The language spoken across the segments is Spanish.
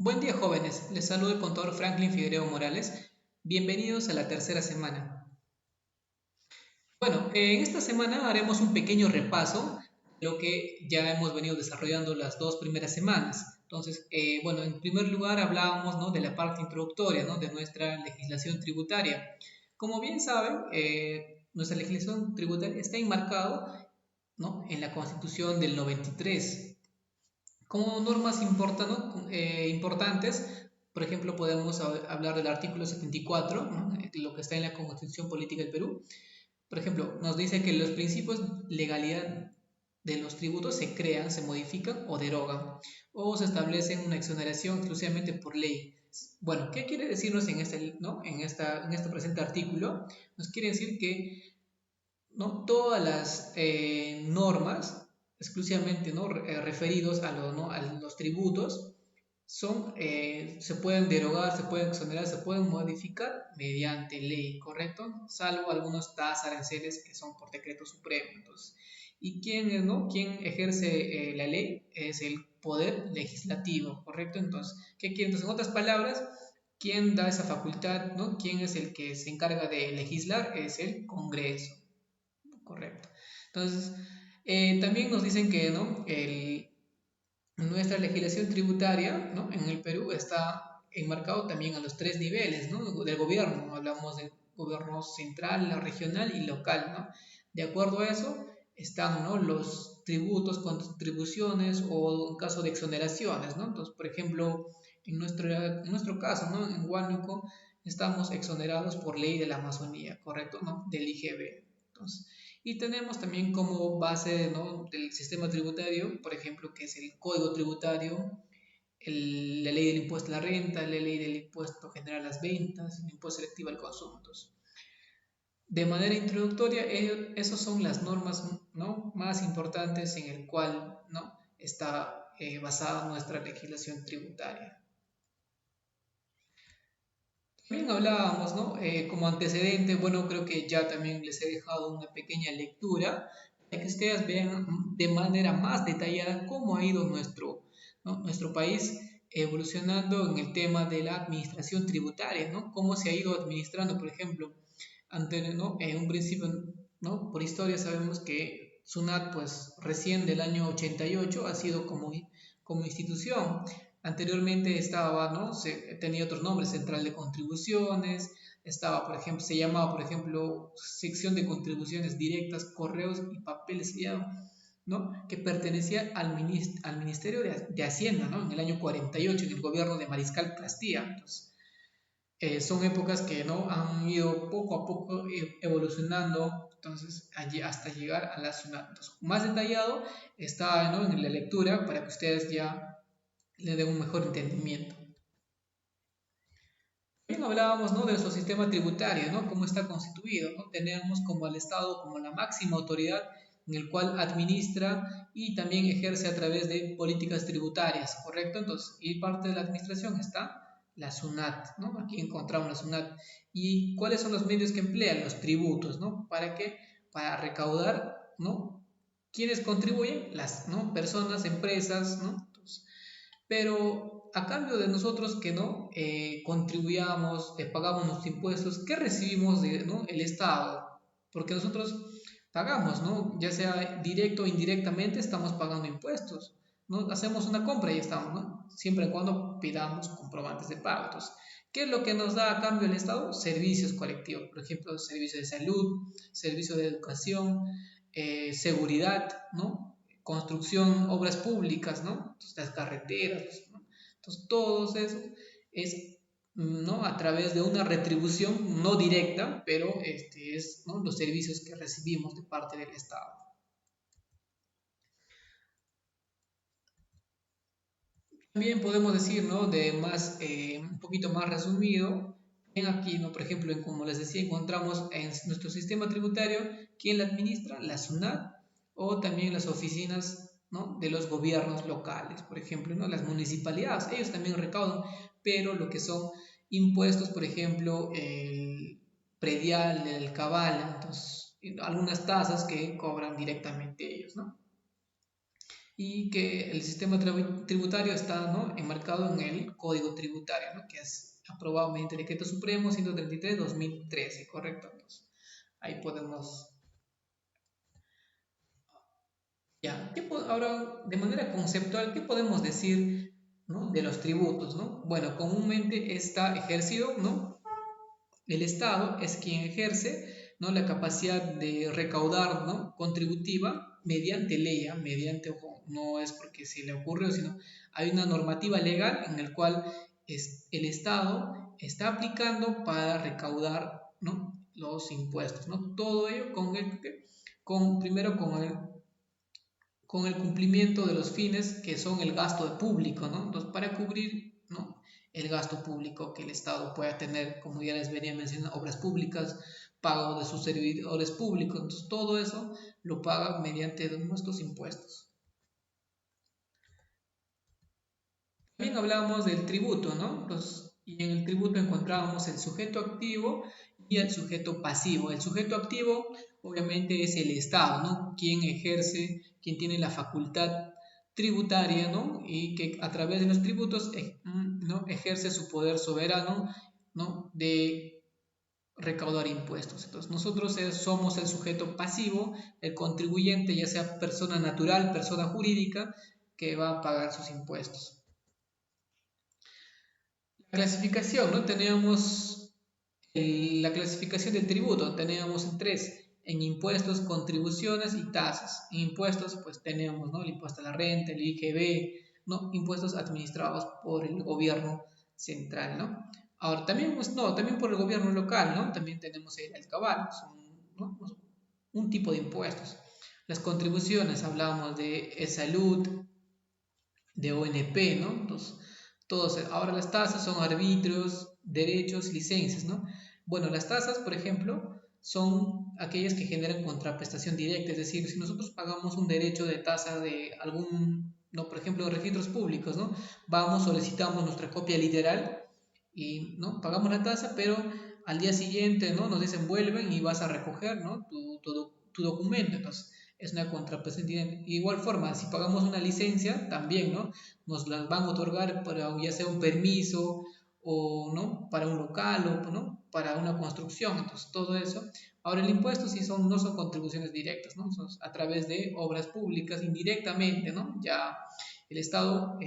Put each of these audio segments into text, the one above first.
Buen día, jóvenes. Les saluda el contador Franklin Figueroa Morales. Bienvenidos a la tercera semana. Bueno, en esta semana haremos un pequeño repaso de lo que ya hemos venido desarrollando las dos primeras semanas. Entonces, bueno, en primer lugar hablábamos, ¿no?, de la parte introductoria, ¿no?, de nuestra legislación tributaria. Como bien saben, nuestra legislación tributaria está enmarcada, ¿no?, en la Constitución del 93. Como normas importantes, por ejemplo, podemos hablar del artículo 74, ¿no?, lo que está en la Constitución Política del Perú. Por ejemplo, nos dice que los principios de legalidad de los tributos se crean, se modifican o derogan, o se establecen una exoneración exclusivamente por ley. Bueno, ¿qué quiere decirnos en este, ¿no?, en este presente artículo? Nos quiere decir que, ¿no?, todas las normas exclusivamente, ¿no?, referidos a, ¿no?, a los tributos se pueden derogar, se pueden exonerar, se pueden modificar mediante ley, ¿correcto? Salvo algunos tasas, aranceles que son por decreto supremo. Entonces, ¿y quién es, no? ¿Quién ejerce la ley? Es el poder legislativo, ¿correcto? Entonces, ¿qué quiere? Entonces, en otras palabras, ¿quién da esa facultad, no? ¿Quién es el que se encarga de legislar? Es el Congreso, correcto. Entonces, también nos dicen que, ¿no?, nuestra legislación tributaria, ¿no?, en el Perú está enmarcado también a los tres niveles, ¿no?, del gobierno. Hablamos del gobierno central, la regional y local, ¿no? De acuerdo a eso están, ¿no?, los tributos, contribuciones o en caso de exoneraciones, ¿no? Entonces, por ejemplo, en nuestro caso, ¿no?, en Huánuco estamos exonerados por ley de la Amazonía, ¿correcto?, ¿no?, del IGB. Entonces, y tenemos también como base, ¿no?, del sistema tributario, por ejemplo, que es el Código Tributario, la ley del impuesto a la renta, la ley del impuesto general a las ventas, el impuesto selectivo al consumo. Entonces, de manera introductoria, esas son las normas, ¿no?, más importantes en el cual, ¿no?, está basada nuestra legislación tributaria. También hablábamos, ¿no?, como antecedente, bueno, creo que ya también les he dejado una pequeña lectura para que ustedes vean de manera más detallada cómo ha ido nuestro país evolucionando en el tema de la administración tributaria, ¿no? Cómo se ha ido administrando, por ejemplo, ¿no?, en un principio, ¿no?, por historia sabemos que SUNAT, pues recién del año 88 ha sido como institución. Anteriormente estaba, ¿no?, tenía otros nombres: central de contribuciones, estaba, por ejemplo, se llamaba, por ejemplo, sección de contribuciones directas, correos y papeles, ¿no?, que pertenecía al Ministerio de Hacienda, ¿no?, en el año 48, en el gobierno de Mariscal Castilla. Entonces, son épocas que, ¿no?, han ido poco a poco evolucionando, entonces, allí hasta llegar a la SUNAT. Entonces, más detallado está, ¿no?, en la lectura para que ustedes ya le dé un mejor entendimiento. También hablábamos, ¿no?, de nuestro sistema tributario, ¿no?, cómo está constituido, ¿no? Tenemos como al Estado como la máxima autoridad en el cual administra y también ejerce a través de políticas tributarias, ¿correcto? Entonces, y parte de la administración está la SUNAT, ¿no? Aquí encontramos la SUNAT. ¿Y cuáles son los medios que emplean? Los tributos, ¿no? ¿Para qué? Para recaudar, ¿no? ¿Quiénes contribuyen? Las, ¿no?, personas, empresas, ¿no? Entonces, pero a cambio de nosotros que no contribuyamos, pagamos nuestros impuestos, ¿qué recibimos de, ¿no?, el Estado? Porque nosotros pagamos, ¿no?, ya sea directo o indirectamente, estamos pagando impuestos, ¿no? Hacemos una compra y estamos, ¿no?, siempre y cuando pidamos comprobantes de pago. Entonces, ¿qué es lo que nos da a cambio el Estado? Servicios colectivos, por ejemplo, servicios de salud, servicios de educación, seguridad, ¿no?, construcción, obras públicas, ¿no? Entonces, las carreteras, ¿no? Entonces, todo eso es, ¿no?, a través de una retribución no directa, pero es, ¿no?, los servicios que recibimos de parte del Estado. También podemos decir, ¿no?, de más, un poquito más resumido, en aquí, ¿no?, por ejemplo, como les decía, encontramos en nuestro sistema tributario quién la administra, la SUNAT, o también las oficinas, ¿no?, de los gobiernos locales, por ejemplo, ¿no?, las municipalidades, ellos también recaudan, pero lo que son impuestos, por ejemplo, el predial, el cabal, entonces, algunas tasas que cobran directamente ellos, ¿no? y que el sistema tributario está, ¿no?, enmarcado en el Código Tributario, ¿no?, que es aprobado mediante Decreto Supremo 133/2013, ¿correcto? Entonces, ahí podemos... Ya, ahora, de manera conceptual, ¿qué podemos decir, ¿no?, de los tributos, ¿no? Bueno, comúnmente está ejercido, ¿no? El Estado es quien ejerce, ¿no?, la capacidad de recaudar, ¿no?, contributiva mediante ley, mediante, ojo, no es porque se le ocurrió, sino hay una normativa legal en la cual el Estado está aplicando para recaudar, ¿no?, los impuestos, ¿no? Todo ello primero con el cumplimiento de los fines que son el gasto público, ¿no? Entonces, para cubrir, ¿no?, el gasto público que el Estado pueda tener, como ya les venía mencionando, obras públicas, pago de sus servidores públicos, entonces todo eso lo paga mediante nuestros impuestos. También hablábamos del tributo, ¿no? Y en el tributo encontrábamos el sujeto activo y el sujeto pasivo. El sujeto activo obviamente es el Estado, ¿no? Quien ejerce, quien tiene la facultad tributaria, ¿no? Y que a través de los tributos, ¿no?, ejerce su poder soberano, ¿no?, de recaudar impuestos. Entonces nosotros somos el sujeto pasivo, el contribuyente, ya sea persona natural, persona jurídica, que va a pagar sus impuestos. Clasificación, ¿no? Teníamos la clasificación del tributo, teníamos en tres: en impuestos, contribuciones y tasas. En impuestos, pues tenemos, ¿no?, el impuesto a la renta, el IGB, ¿no?, impuestos administrados por el gobierno central, ¿no? Ahora, también, pues, no, también por el gobierno local, ¿no? También tenemos el alcabal, ¿no?, un tipo de impuestos. Las contribuciones, hablábamos de salud, de ONP, ¿no? Entonces, ahora las tasas son arbitrios, derechos, licencias, ¿no? Bueno, las tasas, por ejemplo, son aquellas que generan contraprestación directa, es decir, si nosotros pagamos un derecho de tasa de algún, no, por ejemplo, de registros públicos, ¿no? Vamos, solicitamos nuestra copia literal y, ¿no?, pagamos la tasa, pero al día siguiente, ¿no?, nos dicen vuelven y vas a recoger, ¿no?, tu documento. Entonces, es una contraprestación directa. De igual forma, si pagamos una licencia, también, ¿no?, nos las van a otorgar para ya sea un permiso o, ¿no?, para un local o, ¿no?, para una construcción. Entonces, todo eso. Ahora, el impuesto sí no son contribuciones directas, ¿no? Son a través de obras públicas, indirectamente, ¿no? Ya el Estado,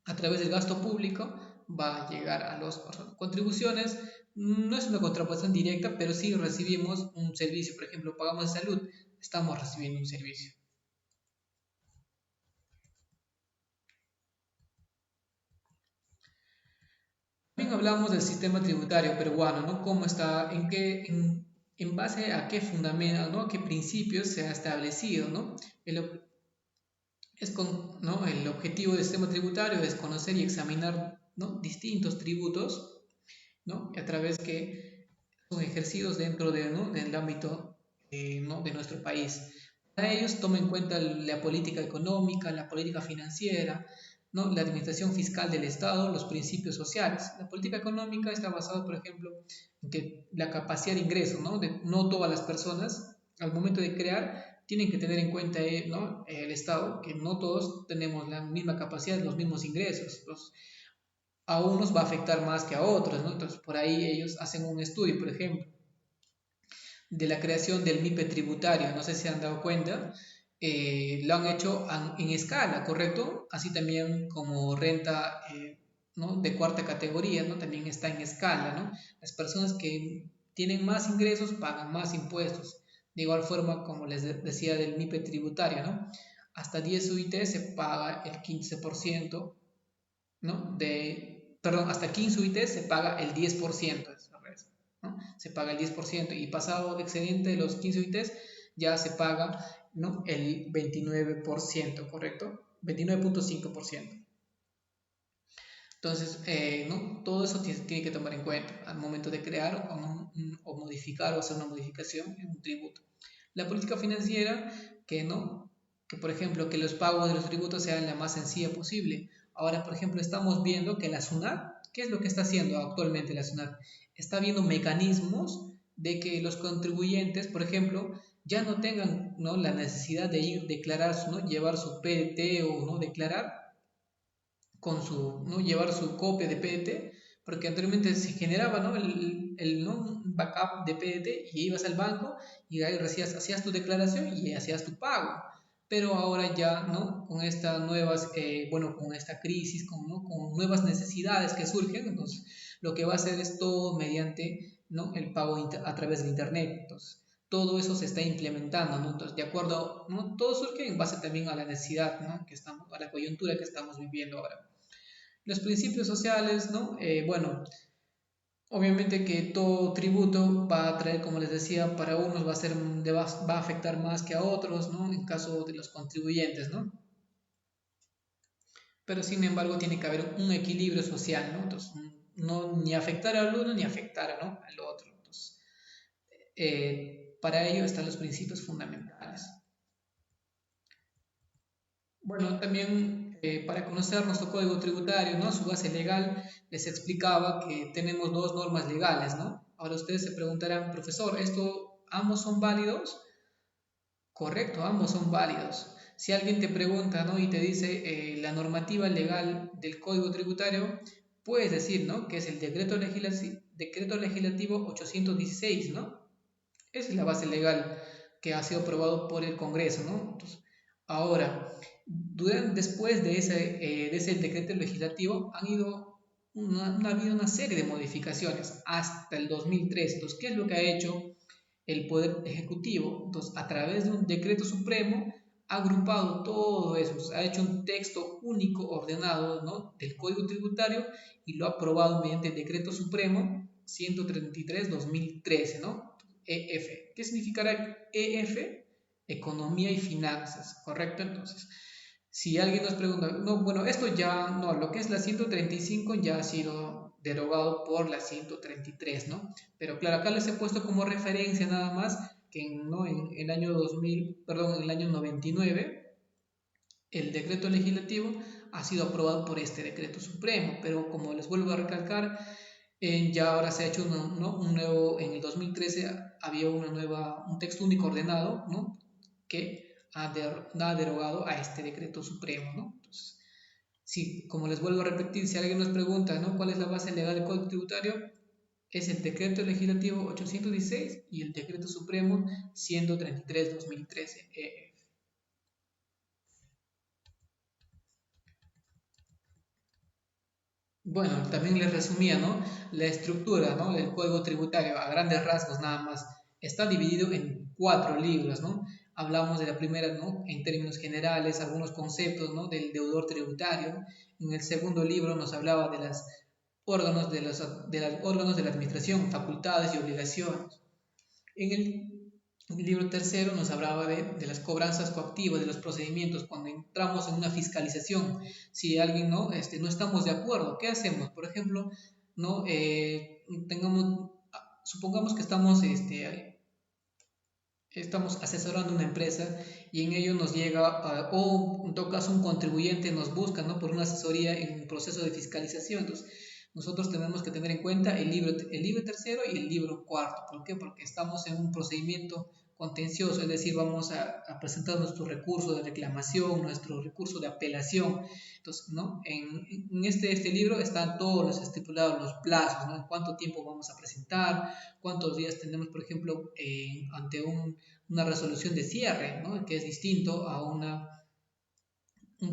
a través del gasto público, va a llegar a las contribuciones. No es una contraprestación directa, pero sí recibimos un servicio. Por ejemplo, pagamos de salud, estamos recibiendo un servicio. También hablamos del sistema tributario peruano, ¿no? Cómo está, en base a qué fundamentos, ¿no?, qué principios se ha establecido, ¿no? ¿No?, el objetivo del sistema tributario es conocer y examinar, ¿no?, distintos tributos, ¿no?, a través que son ejercidos dentro ¿no?, del ámbito, ¿no?, de nuestro país. Para ellos toma en cuenta la política económica, la política financiera, ¿no?, la administración fiscal del Estado, los principios sociales. La política económica está basada, por ejemplo, en que la capacidad de ingreso, ¿no?, no todas las personas al momento de crear tienen que tener en cuenta, ¿no?, el Estado, que no todos tenemos la misma capacidad, los mismos ingresos. Entonces, a unos va a afectar más que a otros, ¿no? Entonces, por ahí ellos hacen un estudio, por ejemplo, de la creación del MIPE tributario. No sé si se han dado cuenta, lo han hecho en escala, ¿correcto? Así también como renta, ¿no?, de cuarta categoría, ¿no?, también está en escala, ¿no? Las personas que tienen más ingresos pagan más impuestos. De igual forma, como les decía del MIPE tributario, ¿no?, hasta 10 UIT se paga el 15%, ¿no? Perdón, hasta 15 UIT se paga el 10%, ¿no? Se paga el 10% y pasado excedente de los 15 UITs ya se paga, ¿no?, el 29%, ¿correcto? 29.5%. Entonces, ¿no?, todo eso tiene que tomar en cuenta al momento de crear o modificar o hacer una modificación en un tributo. La política financiera, ¿no?, que por ejemplo que los pagos de los tributos sean la más sencilla posible. Ahora, por ejemplo, estamos viendo que la SUNAT, ¿qué es lo que está haciendo actualmente la SUNAT? Está viendo mecanismos de que los contribuyentes, por ejemplo, ya no tengan, ¿no?, la necesidad de ir, declarar, ¿no?, llevar su PDT o no declarar con su, ¿no?, llevar su copia de PDT, porque anteriormente se generaba, ¿no?, ¿no?, un backup de PDT y ibas al banco y ahí hacías tu declaración y hacías tu pago. Pero ahora ya, ¿no?, con estas nuevas, bueno, con esta crisis, ¿no?, con nuevas necesidades que surgen, entonces lo que va a hacer es todo mediante, ¿no?, el pago a través de Internet. Entonces, todo eso se está implementando, ¿no? Entonces, de acuerdo, ¿no?, todo surge en base también a la necesidad, ¿no?, que estamos, a la coyuntura que estamos viviendo ahora. Los principios sociales, ¿no? Bueno, obviamente que todo tributo va a traer, como les decía, para unos va a ser, va a afectar más que a otros, ¿no? En caso de los contribuyentes, ¿no? Pero sin embargo tiene que haber un equilibrio social, ¿no? Entonces, no ni afectar al uno ni afectar, ¿no?, al otro. Entonces, para ello están los principios fundamentales. Bueno, también para conocer nuestro código tributario, ¿no?, su base legal, les explicaba que tenemos dos normas legales, ¿no? Ahora ustedes se preguntarán, profesor, ¿esto ambos son válidos? Correcto, ambos son válidos. Si alguien te pregunta, ¿no?, y te dice la normativa legal del código tributario, puedes decir, ¿no?, que es el decreto legislativo 816, ¿no? Esa es la base legal que ha sido aprobado por el Congreso, ¿no? Entonces, ahora, después de ese decreto legislativo ha habido una serie de modificaciones hasta el 2003. Entonces, ¿qué es lo que ha hecho el Poder Ejecutivo? Entonces, a través de un decreto supremo, ha agrupado todo eso, ha hecho un texto único ordenado, ¿no?, del Código Tributario y lo ha aprobado mediante el decreto supremo 133/2013, ¿no? EF. ¿Qué significará EF? Economía y finanzas, ¿correcto? Entonces, si alguien nos pregunta, no, bueno, esto ya no, lo que es la 135 ya ha sido derogado por la 133, ¿no? Pero claro, acá les he puesto como referencia nada más que ¿no?, en el año 2000, perdón, en el año 99, el decreto legislativo ha sido aprobado por este decreto supremo, pero como les vuelvo a recalcar, ya ahora se ha hecho ¿no?, un nuevo, en el 2013 había un texto único ordenado, ¿no?, que ha derogado a este decreto supremo, ¿no? Entonces, sí, como les vuelvo a repetir, si alguien nos pregunta, ¿no?, cuál es la base legal del Código Tributario, es el decreto legislativo 816 y el decreto supremo 133/2013. Bueno, también les resumía, ¿no?, la estructura, ¿no?, del Código Tributario a grandes rasgos nada más. Está dividido en 4 libros, ¿no? Hablamos de la primera, ¿no?, en términos generales, algunos conceptos, ¿no?, del deudor tributario. En el segundo libro nos hablaba de los órganos de la administración, facultades y obligaciones. En el libro tercero nos hablaba de las cobranzas coactivas, de los procedimientos, cuando entramos en una fiscalización, si alguien no, no estamos de acuerdo, ¿qué hacemos? Por ejemplo, no, supongamos que estamos asesorando una empresa y en ello nos llega, o en todo caso un contribuyente nos busca, ¿no?, por una asesoría en un proceso de fiscalización. Entonces, nosotros tenemos que tener en cuenta el libro tercero y el libro cuarto. ¿Por qué? Porque estamos en un procedimiento contencioso, es decir, vamos a presentar nuestro recurso de reclamación, nuestro recurso de apelación. Entonces, ¿no?, en este libro están todos los estipulados, los plazos, ¿no?, en cuánto tiempo vamos a presentar, cuántos días tenemos, por ejemplo, ante una resolución de cierre, ¿no?, que es distinto a un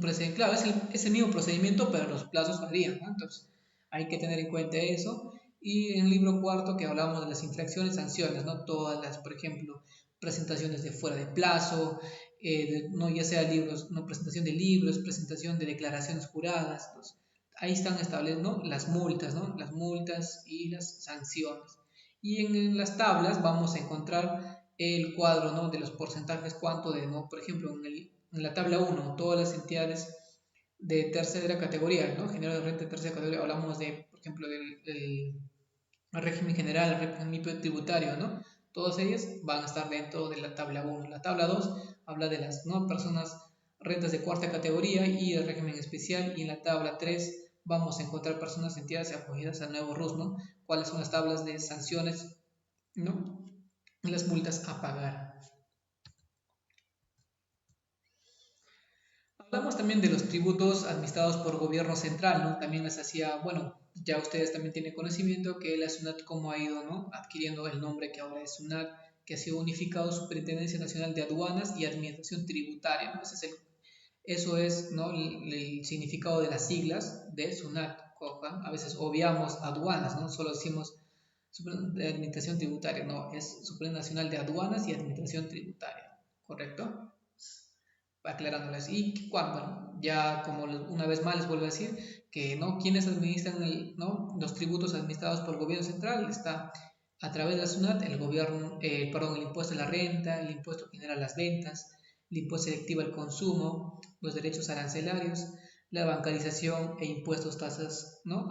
procedimiento. Claro, es el mismo procedimiento, pero los plazos varían, ¿no? Entonces, hay que tener en cuenta eso. Y en el libro cuarto, que hablamos de las infracciones, sanciones, ¿no? Todas las, por ejemplo, presentaciones de fuera de plazo, no, ya sea libros, no, presentación de libros, presentación de declaraciones juradas. Entonces, ahí están establecidas, ¿no?, las multas, ¿no?, las multas y las sanciones. Y en las tablas vamos a encontrar el cuadro, ¿no?, de los porcentajes, cuánto de, ¿no?, por ejemplo, en la tabla 1, todas las entidades de tercera categoría, ¿no?, general de renta de tercera categoría, hablamos de, por ejemplo, del régimen general, el régimen tributario, ¿no? Todas ellas van a estar dentro de la tabla 1. La tabla 2 habla de las, ¿no?, personas, rentas de cuarta categoría y el régimen especial, y en la tabla 3 vamos a encontrar personas, entidades acogidas al nuevo RUS, ¿no?, cuáles son las tablas de sanciones, ¿no?, las multas a pagar. Hablamos también de los tributos administrados por gobierno central, ¿no? También les hacía, bueno, ya ustedes también tienen conocimiento que la SUNAT cómo ha ido, ¿no? Adquiriendo el nombre que ahora es SUNAT, que ha sido unificado Superintendencia Nacional de Aduanas y Administración Tributaria, ¿no? Eso es, ¿no? El significado de las siglas de SUNAT. A veces obviamos aduanas, ¿no? Solo decimos de Administración Tributaria, no, es Supremo Nacional de Aduanas y Administración Tributaria, ¿correcto? Aclarándoles. Y cuando, ya como una vez más les vuelvo a decir, que no, quienes administran ¿no? los tributos administrados por el gobierno central, está a través de la SUNAT el gobierno, perdón, el impuesto a la renta, el impuesto general a las ventas, el impuesto selectivo al consumo, los derechos arancelarios, la bancarización e impuestos, tasas, ¿no?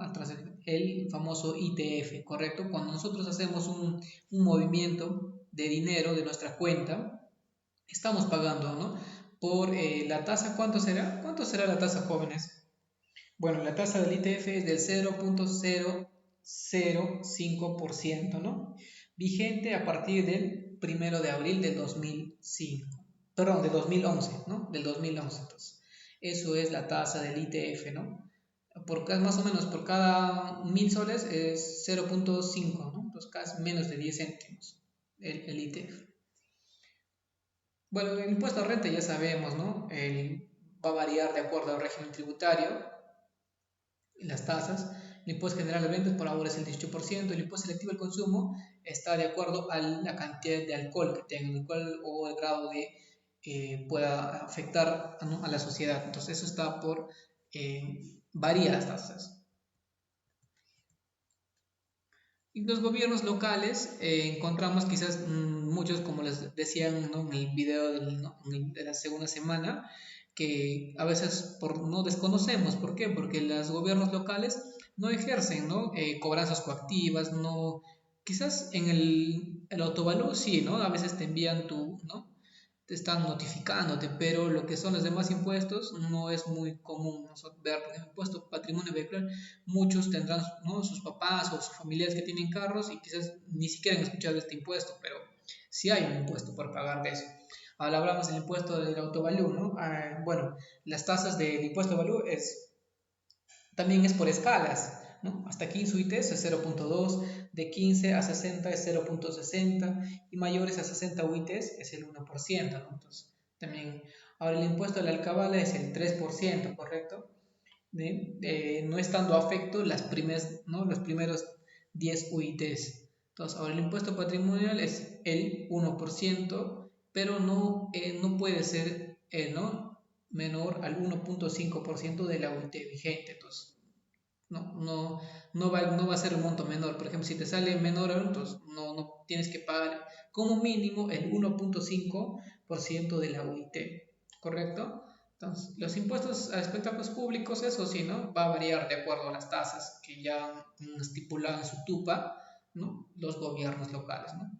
El famoso ITF, ¿correcto? Cuando nosotros hacemos un movimiento de dinero de nuestra cuenta, estamos pagando, ¿no? Por la tasa, ¿cuánto será? ¿Cuánto será la tasa, jóvenes? Bueno, la tasa del ITF es del 0.005%, ¿no? Vigente a partir del 1 de abril del 2005, perdón, del 2011, ¿no? Del 2011, entonces. Eso es la tasa del ITF, ¿no? Más o menos por cada 1000 soles es 0.5, ¿no? Entonces casi menos de 10 céntimos el ITF. Bueno, el impuesto a renta ya sabemos, ¿no? Va a variar de acuerdo al régimen tributario, las tasas. El impuesto general de ventas por ahora es el 18%. El impuesto selectivo al consumo está de acuerdo a la cantidad de alcohol que tenga, el cual o el grado de pueda afectar, ¿no? a la sociedad. Entonces eso está por varía las tasas. Y los gobiernos locales encontramos quizás muchos, como les decían, ¿no? en el video ¿no? de la segunda semana, que a veces no desconocemos. ¿Por qué? Porque los gobiernos locales no ejercen, ¿no? Cobranzas coactivas, no, quizás en el autovalú sí, ¿no? A veces te envían ¿no? Te están notificándote, pero lo que son los demás impuestos no es muy común ver. Por ejemplo, impuesto patrimonio vehicular, muchos tendrán, ¿no? sus papás o sus familiares que tienen carros y quizás ni siquiera han escuchado este impuesto, pero sí hay un impuesto por pagar de eso. Ahora hablamos del impuesto del autovalú, ¿no? Bueno, las tasas del impuesto de valú también es por escalas, ¿no? Hasta 15 UITs es 0.2, de 15 a 60 es 0.60 y mayores a 60 UITs es el 1%, ¿no? Entonces, también, ahora el impuesto de la alcabala es el 3%, ¿correcto? No estando afecto ¿no? los primeros 10 UITs. Entonces, ahora el impuesto patrimonial es el 1%, pero no puede ser ¿no? menor al 1.5% de la UIT vigente. Entonces, no va a ser un monto menor. Por ejemplo, si te sale menor, entonces no tienes que pagar como mínimo el 1.5% de la UIT, ¿correcto? Entonces, los impuestos a espectáculos públicos, eso sí, ¿no? Va a variar de acuerdo a las tasas que ya estipulan en su TUPA, ¿no? Los gobiernos locales, ¿no?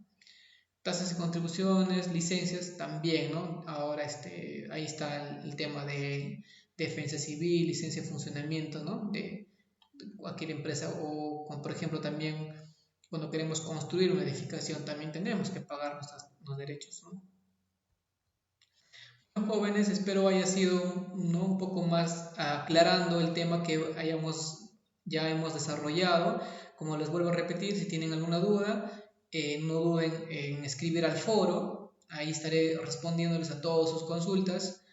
Tasas y contribuciones, licencias también, ¿no? Ahora ahí está el tema de defensa civil, licencia de funcionamiento, ¿no? De cualquier empresa o, por ejemplo, también cuando queremos construir una edificación también tenemos que pagar nuestros derechos, ¿no? Bueno, jóvenes, espero haya sido, ¿no? un poco más aclarando el tema que ya hemos desarrollado. Como les vuelvo a repetir, si tienen alguna duda, no duden en escribir al foro. Ahí estaré respondiéndoles a todas sus consultas.